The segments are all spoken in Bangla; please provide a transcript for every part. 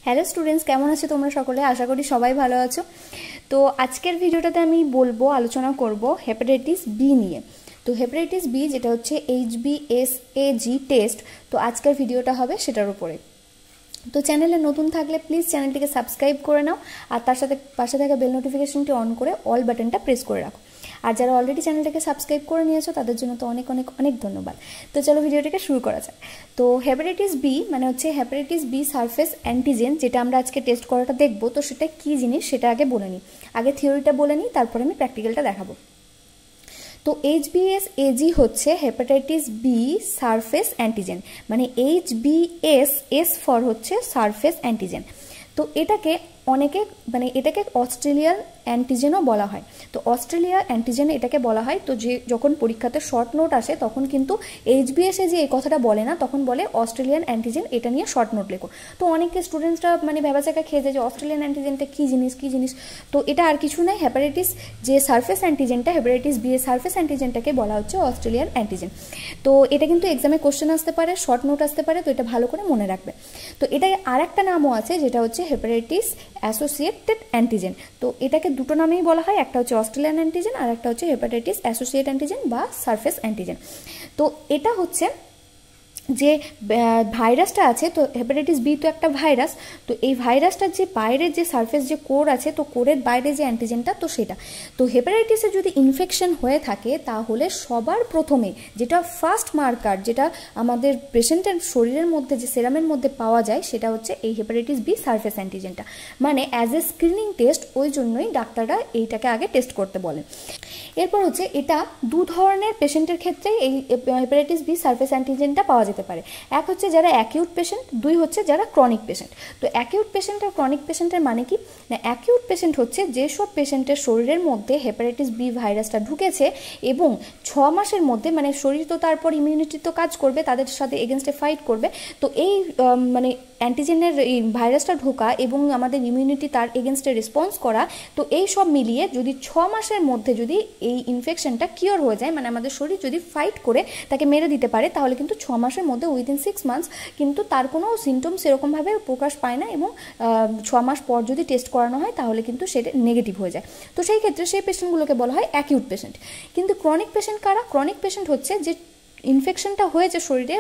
হ্যালো স্টুডেন্টস, কেমন আছো তোমরা সকলে? আশা করি সবাই ভালো আছো। তো আজকের ভিডিওটাতে আমি আলোচনা করব হেপাটাইটিস বি নিয়ে। তো হেপাটাইটিস বি যেটা হচ্ছে HBsAg টেস্ট, তো আজকের ভিডিওটা হবে সেটার উপরে। তো চ্যানেলে নতুন থাকলে প্লিজ চ্যানেলটিকে সাবস্ক্রাইব করে নাও, আর তার সাথে পাশে থাকা বেল নোটিফিকেশনটি অন করে অল বাটনটা প্রেস করে রাখো। আর যারা অলরেডি চ্যানেলটাকে সাবস্ক্রাইব করে নিয়েছো তাদের জন্য তো অনেক অনেক অনেক ধন্যবাদ। তো চলো ভিডিওটাকে শুরু করা যাক। তো হেপাটাইটিস বি মানে হচ্ছে হেপাটাইটিস বি সারফেস অ্যান্টিজেন, যেটা আমরা আজকে টেস্ট করাটা দেখবো। তো সেটা কী জিনিস সেটা আগে বলে নিই, আগে থিওরিটা বলে নিই, তারপরে আমি প্র্যাকটিক্যালটা দেখাবো। তো HBsAg হচ্ছে হেপাটাইটিস বি সারফেস অ্যান্টিজেন, মানে HBs ফর হচ্ছে সারফেস অ্যান্টিজেন। তো এটাকে এটাকে অস্ট্রেলিয়ান অ্যান্টিজেনও বলা হয়। তো অস্ট্রেলিয়া অ্যান্টিজেন এটাকে বলা হয়। তো যখন পরীক্ষাতে শর্ট নোট আসে তখন কিন্তু HBsAg এই কথাটা বলে না, তখন বলে অস্ট্রেলিয়ান অ্যান্টিজেন, এটা নিয়ে শর্ট নোট লেখো। তো অনেকে স্টুডেন্টসরা ভেবাচাকা খেয়ে যায় যে অস্ট্রেলিয়ান অ্যান্টিজেনটা কী জিনিস। তো এটা আর কিছু নয়, হেপাটাইটিস যে সারফেস অ্যান্টিজেনটা, হেপাটাইটিস বি এর সারফেস অ্যান্টিজেনটাকে বলা হচ্ছে অস্ট্রেলিয়ান অ্যান্টিজেন। তো এটা কিন্তু এক্সামে কোশ্চেন আসতে পারে, শর্ট নোট আসতে পারে, তো এটা ভালো করে মনে রাখবে। তো এটা আর একটা নামও আছে যেটা হচ্ছে হেপাটাইটিস অ্যাসোসিয়েটেড অ্যান্টিজেন। তো এটাকে দুটো নামেই বলা হয়, একটা হচ্ছে অস্ট্রেলিয়ান অ্যান্টিজেন আর একটা হচ্ছে হেপাটাইটিস অ্যাসোসিয়েট অ্যান্টিজেন বা সারফেস অ্যান্টিজেন। তো এটা হচ্ছে যে ভাইরাসটা আছে, তো হেপাটাইটিস বি তো একটা ভাইরাস। তো এই ভাইরাসটার যে বাইরের যে সারফেস যে কোর আছে, তো কোরের বাইরে যে অ্যান্টিজেনটা, তো সেটা তো হেপাটাইটিসে যদি ইনফেকশন হয়ে থাকে তাহলে সবার প্রথমে যেটা ফার্স্ট মার্কার, যেটা আমাদের পেশেন্টের শরীরের মধ্যে যে সেরামের মধ্যে পাওয়া যায়, সেটা হচ্ছে এই হেপাটাইটিস বি সারফেস অ্যান্টিজেনটা। মানে অ্যাজ এ স্ক্রিনিং টেস্ট, ওই জন্যই ডাক্তাররা এইটাকে আগে টেস্ট করতে বলেন। এরপর হচ্ছে এটা দু ধরনের পেশেন্টের ক্ষেত্রেই এই হেপাটাইটিস বি সারফেস অ্যান্টিজেনটা পাওয়া যেতে পারে। এক হচ্ছে যারা অ্যাকিউট পেশেন্ট, দুই হচ্ছে যারা ক্রনিক পেশেন্ট। তো অ্যাকিউট পেশেন্ট আর ক্রনিক পেশেন্টের মানে কি না, অ্যাকিউট পেশেন্ট হচ্ছে যেসব পেশেন্টের শরীরের মধ্যে হেপাটাইটিস বি ভাইরাসটা ঢুকেছে এবং 6 মাসের মধ্যে, মানে শরীর তো তারপর ইমিউনিটি তো কাজ করবে, তাদের সাথে এগেনস্টে ফাইট করবে। তো এই অ্যান্টিজেনের এই ভাইরাসটা ঢোকা এবং আমাদের ইমিউনিটি তার এগেনস্টে রেসপন্স করা, তো এই সব মিলিয়ে যদি 6 মাসের মধ্যে যদি এই ইনফেকশনটা কিওর হয়ে যায়, মানে আমাদের শরীর যদি ফাইট করে তাকে মেরে দিতে পারে, তাহলে কিন্তু 6 মাসের মধ্যে উইদিন 6 মান্থস কিন্তু তার কোনো সিমটমস এরকমভাবে প্রকাশ পায় না, এবং 6 মাস পর যদি টেস্ট করানো হয় তাহলে কিন্তু সেটা নেগেটিভ হয়ে যায়। তো সেই ক্ষেত্রে সেই পেশেন্টগুলোকে বলা হয় অ্যাকিউট পেশেন্ট। কিন্তু ক্রনিক পেশেন্ট কারা? ক্রনিক পেশেন্ট হচ্ছে যে ইনফেকশনটা হয়েছে শরীরে,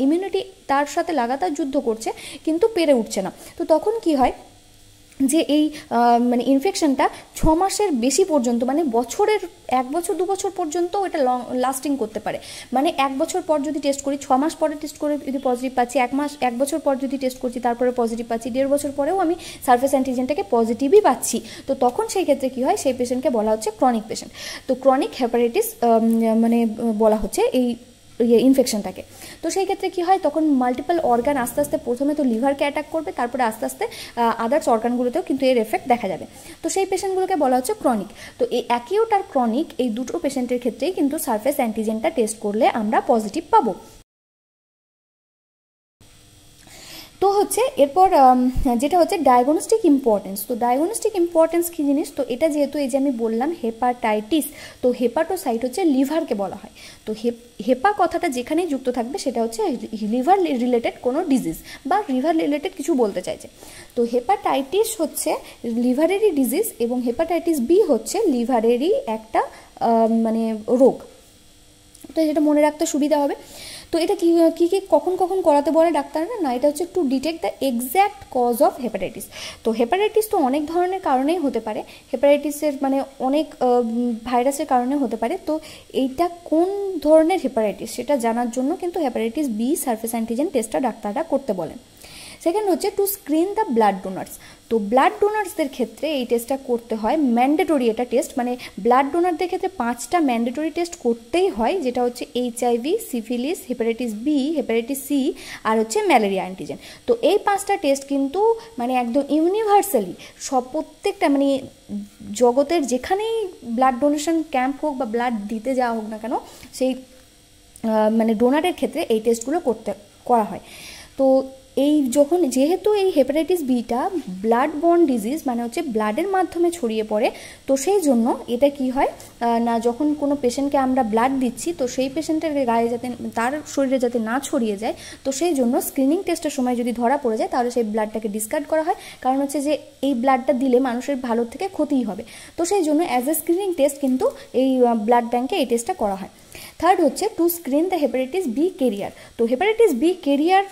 ইমিউনিটি তার সাথে লাগাতার যুদ্ধ করছে কিন্তু পেরে উঠছে না। তো তখন কি হয় যে এই ইনফেকশনটা 6 মাসের বেশি পর্যন্ত, মানে বছরের 1 বছর 2 বছর পর্যন্ত এটা লাস্টিং করতে পারে। মানে 1 বছর পর যদি টেস্ট করি, 6 মাস পরে টেস্ট করে যদি পজিটিভ পাচ্ছি, 1 বছর পর যদি টেস্ট করছি তারপরে পজিটিভ পাচ্ছি, 1.5 বছর পরেও আমি সারফেস অ্যান্টিজেনটাকে পজিটিভই পাচ্ছি। তো তখন সেই ক্ষেত্রে কী হয়, সেই পেশেন্টকে বলা হচ্ছে ক্রনিক পেশেন্ট। তো ক্রনিক হেপাটাইটিস বলা হচ্ছে এই ইনফেকশনটাকে। তো সেই ক্ষেত্রে কী হয়, তখন মাল্টিপল অর্গান আস্তে আস্তে, প্রথমে তো লিভারকে অ্যাটাক করবে, তারপরে আস্তে আস্তে আদার্স অর্গানগুলোতেও কিন্তু এর এফেক্ট দেখা যাবে। তো সেই পেশেন্টগুলোকে বলা হচ্ছে ক্রনিক। তো এই অ্যাকিউট আর ক্রনিক এই দুটো পেশেন্টের ক্ষেত্রেই কিন্তু সারফেস অ্যান্টিজেনটা টেস্ট করলে আমরা পজিটিভ পাবো। তো হচ্ছে এরপর যেটা হচ্ছে ডায়াগনস্টিক ইম্পর্টেন্স। তো ডায়াগনস্টিক ইম্পর্টেন্স কী জিনিস, তো এটা যেহেতু এই যে আমি বললাম হেপাটাইটিস, তো হেপাটোসাইট হচ্ছে লিভারকে বলা হয়। তো হেপা কথাটা যেখানেই যুক্ত থাকবে সেটা হচ্ছে লিভার রিলেটেড কোনো ডিজিজ বা লিভার রিলেটেড কিছু বলতে চাইছে। তো হেপাটাইটিস হচ্ছে লিভারেরই ডিজিজ এবং হেপাটাইটিস বি হচ্ছে লিভারেরই একটা রোগ। তো যেটা মনে রাখতে সুবিধা হবে। তো এটা কি কখন করাতে বলে ডাক্তাররা, না এটা হচ্ছে to detect the exact cause of hepatitis. তো হেপাটাইটিস তো অনেক ধরনের কারণেই হতে পারে, হেপাটাইটিসের অনেক ভাইরাসের কারণে হতে পারে। তো এইটা কোন ধরনের হেপাটাইটিস সেটা জানার জন্য কিন্তু হেপাটাইটিস বি সারফেস অ্যান্টিজেন টেস্টটা ডাক্তাররা করতে বলেন। সেকেন্ড হচ্ছে to screen the blood donors. তো ব্লাড ডোনার্সদের ক্ষেত্রে এই টেস্টটা করতে হয়, ম্যান্ডেটরি এটা টেস্ট, মানে ব্লাড ডোনারদের ক্ষেত্রে 5টা ম্যান্ডেটরি টেস্ট করতেই হয়, যেটা হচ্ছে HIV, syphilis, hepatitis B, hepatitis C আর হচ্ছে ম্যালেরিয়া অ্যান্টিজেন। তো এই 5টা টেস্ট কিন্তু একদম ইউনিভার্সালি প্রত্যেকটা জগতের যেখানেই ব্লাড ডোনেশন ক্যাম্প হোক বা ব্লাড দিতে যাওয়া হোক না কেন, সেই ডোনারের ক্ষেত্রে এই টেস্টগুলো করা হয়। তো এই যখন যেহেতু এই hepatitis beta blood borne disease মানে হচ্ছে ব্লাডের মাধ্যমে ছড়িয়ে পড়ে, তো সেই জন্য এটা কি হয় না, যখন কোনো পেশেন্টকে আমরা ব্লাড দিচ্ছি তো সেই পেশেন্টের গায়ে যাতে, তার শরীরে যাতে না ছড়িয়ে যায়, তো সেই জন্য স্ক্রিনিং টেস্টের সময় যদি ধরা পড়ে যায় তাহলে সেই ব্লাডটাকে ডিসকার্ড করা হয়। কারণ হচ্ছে যে এই ব্লাডটা দিলে মানুষের ভালোর থেকে ক্ষতিই হবে, তো সেই জন্য অ্যাজ এ স্ক্রিনিং টেস্ট কিন্তু এই ব্লাড ব্যাঙ্কে এই টেস্টটা করা হয়। থার্ড হচ্ছে to screen the hepatitis B carrier. তো হেপাটাইটিস বি ক্যারিয়ার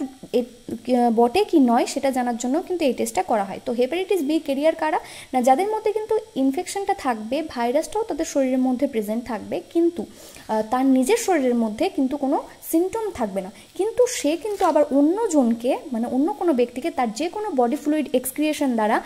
বটে কি নয় সেটা জানার জন্য কিন্তু এই টেস্টটা করা হয়। তো হেপাটাইটিস বি ক্যারিয়ার কারা না, যাদের মধ্যে কিন্তু ইনফেকশনটা থাকবে, ভাইরাসটাও তাদের শরীরের মধ্যে প্রেজেন্ট থাকবে, কিন্তু তার নিজের শরীরের মধ্যে কিন্তু কোনো সিমটম থাকবে না, কিন্তু সে কিন্তু আবার অন্যজনকে মানে অন্য কোনো ব্যক্তিকে তার যে কোনো বডি ফ্লুইড এক্সক্রিয়েশন দ্বারা,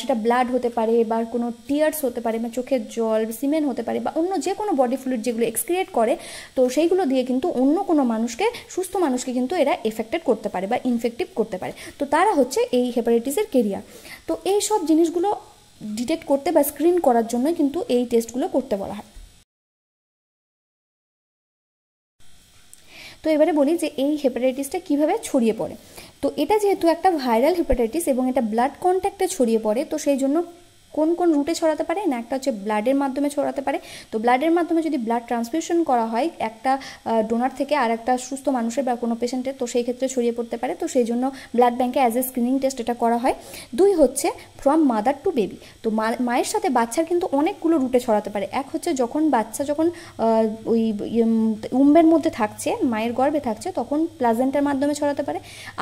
সেটা ব্লাড হতে পারে বা কোনো টিয়ার্স হতে পারে বা চোখের জল, সিমেন হতে পারে বা অন্য যে কোনো বডি ফ্লুইড যেগুলো এক্সক্রিয়েট করে, তো সেইগুলো দিয়ে কিন্তু অন্য কোনো মানুষকে, সুস্থ মানুষকে কিন্তু এরা এফেক্টেড করতে পারে বা ইনফেক্টিভ করতে পারে। তো তারা হচ্ছে এই হেপাটাইটিসের ক্যারিয়ার। তো এই সব জিনিসগুলো ডিটেক্ট করতে বা স্ক্রিন করার জন্য কিন্তু এই টেস্টগুলো করতে বলা হয়। তো এবারে বলি যে এই হেপাটাইটিসটা কিভাবে ছড়িয়ে পড়ে। তো এটা যেহেতু একটা ভাইরাল হেপাটাইটিস এবং এটা ব্লাড কন্ট্যাক্টে ছড়িয়ে পড়ে, তো সেই জন্য কোন কোন রুটে ছড়াতে পারে না, একটা হচ্ছে ব্লাডের মাধ্যমে ছড়াতে পারে। তো ব্লাডের মাধ্যমে যদি ব্লাড ট্রান্সফিউশন করা হয় একটা ডোনার থেকে আর একটা সুস্থ মানুষের বা কোনো পেশেন্টের, তো সেই ক্ষেত্রে ছড়িয়ে পড়তে পারে, তো সেই জন্য ব্লাড ব্যাঙ্কে অ্যাজ এ স্ক্রিনিং টেস্ট এটা করা হয়। 2 হচ্ছে ফ্রম মাদার টু বেবি। তো মায়ের সাথে বাচ্চার কিন্তু অনেকগুলো রুটে ছড়াতে পারে। এক হচ্ছে যখন বাচ্চা যখন ওই উম্বের মধ্যে থাকছে, মায়ের গর্ভে থাকছে, তখন প্লাজেন্টার মাধ্যমে ছড়াতে পারে।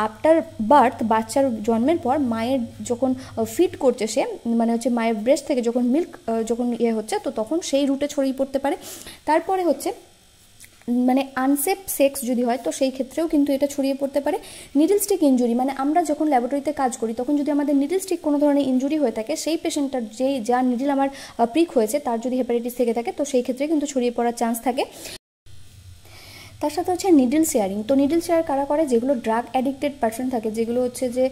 আফটার বার্থ, বাচ্চার জন্মের পর মায়ের যখন ফিড করছে সে, মানে হচ্ছে মায়ের ব্রেস্ট থেকে যখন মিল্ক যখন হচ্ছে, তো তখন সেই রুটে ছড়িয়ে পড়তে পারে। তারপরে হচ্ছে মানে আনসেফ সেক্স যদি হয় তো সেই ক্ষেত্রেও কিন্তু এটা ছড়িয়ে পড়তে পারে। নিডল স্টিক ইনজুরি, মানে আমরা যখন ল্যাবরেটরিতে কাজ করি তখন যদি আমাদের নিডল স্টিক কোনো ধরনের ইনজুরি হয়ে থাকে, সেই পেশেন্টটার যার নিডল আমার প্রিক হয়েছে তার যদি হেপাটাইটিস থেকে থাকে, তো সেই ক্ষেত্রে কিন্তু ছড়িয়ে পড়ার চান্স থাকে। তার সাথে হচ্ছে নিডল শেয়ারিং। তো নিডল শেয়ার কারা করে, যেগুলো ড্রাগ অ্যাডিক্টেড পার্সন থাকে, যেগুলো হচ্ছে যে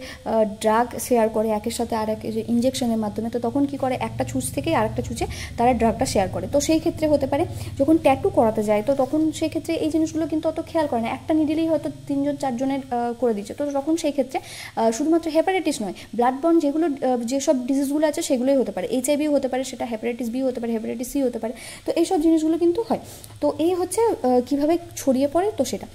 ড্রাগ শেয়ার করে একের সাথে আর এক ইঞ্জেকশনের মাধ্যমে, তো তখন কি করে একটা ছুঁচ থেকে আরেকটা ছুঁচে তারা ড্রাগটা শেয়ার করে। তো সেই ক্ষেত্রে হতে পারে যখন ট্যাটু করাতে যায়, তো তখন সেই ক্ষেত্রে এই জিনিসগুলো কিন্তু অত খেয়াল করে না, একটা নিডেলেই হয়তো 3-4 জনের করে দিচ্ছে, তো তখন সেই ক্ষেত্রে শুধুমাত্র হেপাটাইটিস নয়, ব্লাড বর্ন যেগুলো যেসব ডিজিজগুলো আছে সেগুলোই হতে পারে, HIV হতে পারে, সেটা হেপাটাইটিস বি হতে পারে, হেপাটাইটিস সি হতে পারে, তো এইসব জিনিসগুলো কিন্তু হয়। তো এই হচ্ছে কীভাবে ছড়িয়ে পড়ে, তো সেটা।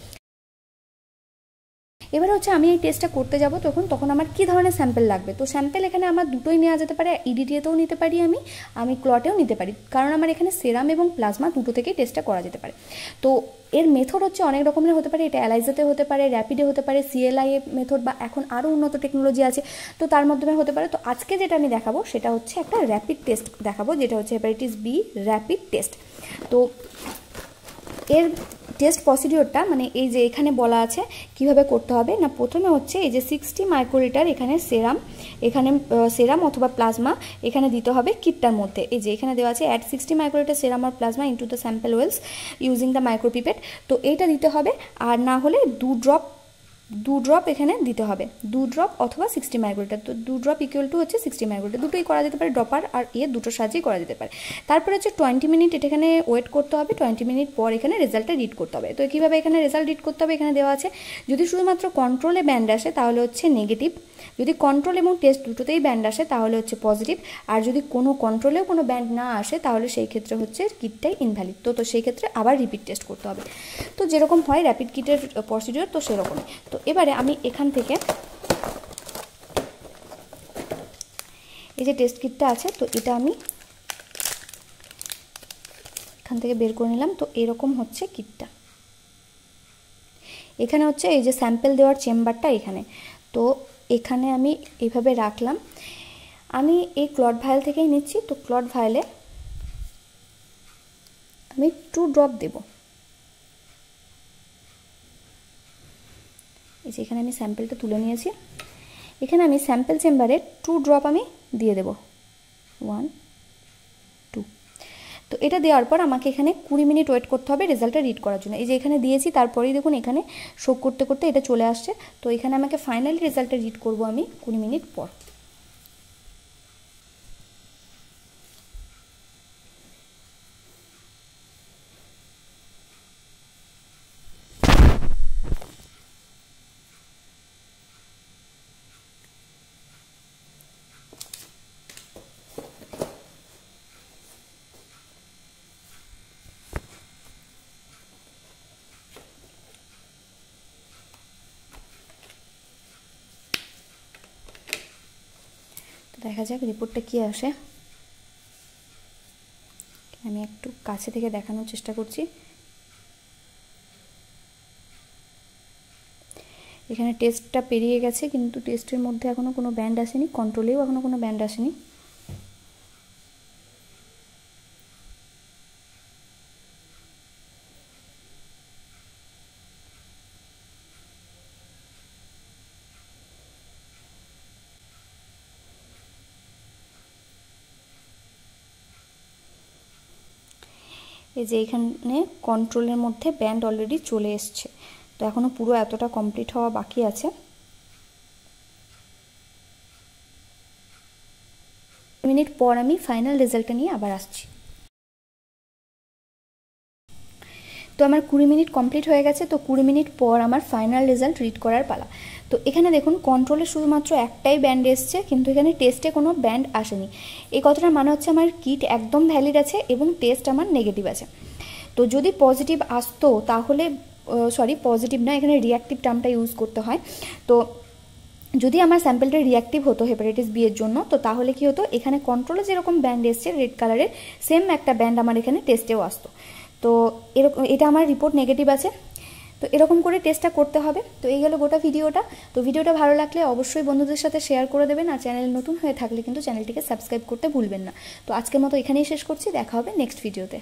এবারে হচ্ছে আমি এই টেস্টটা করতে যাব তখন আমার কি ধরনের স্যাম্পেল লাগবে। তো স্যাম্পেল এখানে আমার দুটোই নেওয়া যেতে পারে, ইডিটিএতেও নিতে পারি, আমি ক্লটেও নিতে পারি, কারণ আমার এখানে সেরাম এবং প্লাজমা দুটো থেকেই টেস্টটা করা যেতে পারে। তো এর মেথড হচ্ছে অনেক রকমের হতে পারে, এটা অ্যালাইজাতে হতে পারে, র্যাপিডে হতে পারে, CLI মেথড বা এখন আরও উন্নত টেকনোলজি আছে, তো তার মাধ্যমে হতে পারে। তো আজকে যেটা আমি দেখাবো সেটা হচ্ছে একটা র্যাপিড টেস্ট দেখাবো, যেটা হচ্ছে হেপাটাইটিস বি র্যাপিড টেস্ট। তো এর টেস্ট প্রসিডিওরটা মানে এই যে এখানে বলা আছে কিভাবে করতে হবে না, প্রথমে হচ্ছে এই যে 60 মাইক্রোলিটার এখানে সেরাম অথবা প্লাজমা এখানে দিতে হবে কিটটার মধ্যে। এই যে এখানে দেওয়া আছে অ্যাড 60 মাইক্রোলিটার সেরাম আর plasma into the sample wells using the micropipette. তো এইটা দিতে হবে, আর না হলে 2 ড্রপ এখানে দিতে হবে, 2 ড্রপ অথবা 60 মাইক্রোলিটার। তো 2 ড্রপ ইকুয়াল টু হচ্ছে 60 মাইক্রোলিটার, দুটোই করা যেতে পারে, ড্রপার আর দুটোর সাহায্যেই করা যেতে পারে। তারপরে হচ্ছে 20 মিনিট এখানে ওয়েট করতে হবে, 20 মিনিট পর এখানে রেজাল্টটা রিড করতে হবে। তো কীভাবে এখানে রেজাল্ট রিড করতে হবে এখানে দেওয়া আছে, যদি শুধুমাত্র কন্ট্রোলে ব্যান্ড আসে তাহলে হচ্ছে নেগেটিভ, যদি কন্ট্রোল এবং টেস্ট দুটোতেই ব্যান্ড আসে তাহলে হচ্ছে পজিটিভ, আর যদি কোনো কন্ট্রোলেও কোনো ব্যান্ড না আসে তাহলে সেই ক্ষেত্রে হচ্ছে কিটটাই ইনভ্যালিড। তো সেই ক্ষেত্রে আবার রিপিট টেস্ট করতে হবে। তো যেরকম হয় র্যাপিড কিটের প্রসিডিওর, তো সেরকমই। তো এবারে আমি এখান থেকে এই যে টেস্ট কিটটা আছে, তো এটা আমি এখান থেকে বের করে নিলাম। তো এরকম হচ্ছে কিটটা, এখানে হচ্ছে এই যে স্যাম্পেল দেওয়ার চেম্বারটা এখানে, তো এখানে আমি এইভাবে রাখলাম। আমি এই ক্লট ভায়েল থেকেই নিচ্ছি, তো ক্লট ভায়েলে আমি 2 ড্রপ দেব। এই যে এখানে আমি স্যাম্পেলটা তুলে নিয়েছি, এখানে আমি স্যাম্পেল চেম্বারে 2 ড্রপ আমি দিয়ে দেব, 1 2। তো এটা দেওয়ার পর আমাকে এখানে 20 মিনিট ওয়েট করতে হবে রেজাল্টটা রিড করার জন্য। এই যে এখানে দিয়েছি, তারপরেই দেখুন এখানে শো করতে করতে এটা চলে আসছে। তো এখানে আমাকে ফাইনালি রেজাল্টটা রিড করব আমি 20 মিনিট পর। দেখা যাক রিপোর্টটা কি আসে। আমি একটু কাছে থেকে দেখানোর চেষ্টা করছি। এখানে টেস্টটা পেরিয়ে গেছে, কিন্তু টেস্টের মধ্যে এখনও কোনো ব্যান্ড আসেনি, কন্ট্রোলেও এখনও কোনো ব্যান্ড আসেনি। এই যে এখানে কন্ট্রোলের মধ্যে ব্যান্ড অলরেডি চলে এসছে, তো এখনও পুরো এতটা কমপ্লিট হওয়া বাকি আছে। মিনিট পর আমি ফাইনাল রেজাল্টটা নিয়ে আবার আসছি। তো আমার 20 মিনিট কমপ্লিট হয়ে গেছে। তো 20 মিনিট পর আমার ফাইনাল রেজাল্ট রিড করার পালা। তো এখানে দেখুন কন্ট্রোলে শুধুমাত্র একটাই ব্যান্ড এসছে, কিন্তু এখানে টেস্টে কোনো ব্যান্ড আসেনি। এই কথাটার মানে হচ্ছে আমার কিট একদম ভ্যালিড আছে এবং টেস্ট আমার নেগেটিভ আছে। তো যদি পজিটিভ আসতো তাহলে, সরি পজিটিভ না, এখানে রিঅ্যাক্টিভ টার্মটা ইউজ করতে হয়। তো যদি আমার স্যাম্পলটা রিঅ্যাক্টিভ হতো হেপাটাইটিস বি এর জন্য, তো তাহলে কি হতো, এখানে কন্ট্রোলে যেরকম ব্যান্ড এসছে রেড কালারের, সেম একটা ব্যান্ড আমার এখানে টেস্টেও আসতো। তো এরকম, এটা আমার রিপোর্ট নেগেটিভ আছে। তো এরকম করে টেস্টটা করতে হবে। তো এই গেল গোটা ভিডিওটা। তো ভিডিওটা ভালো লাগলে অবশ্যই বন্ধুদের সাথে শেয়ার করে দেবেন, আর চ্যানেল নতুন হয়ে থাকলে কিন্তু চ্যানেলটিকে সাবস্ক্রাইব করতে ভুলবেন না। তো আজকের মতো এখানেই শেষ করছি, দেখা হবে নেক্সট ভিডিওতে।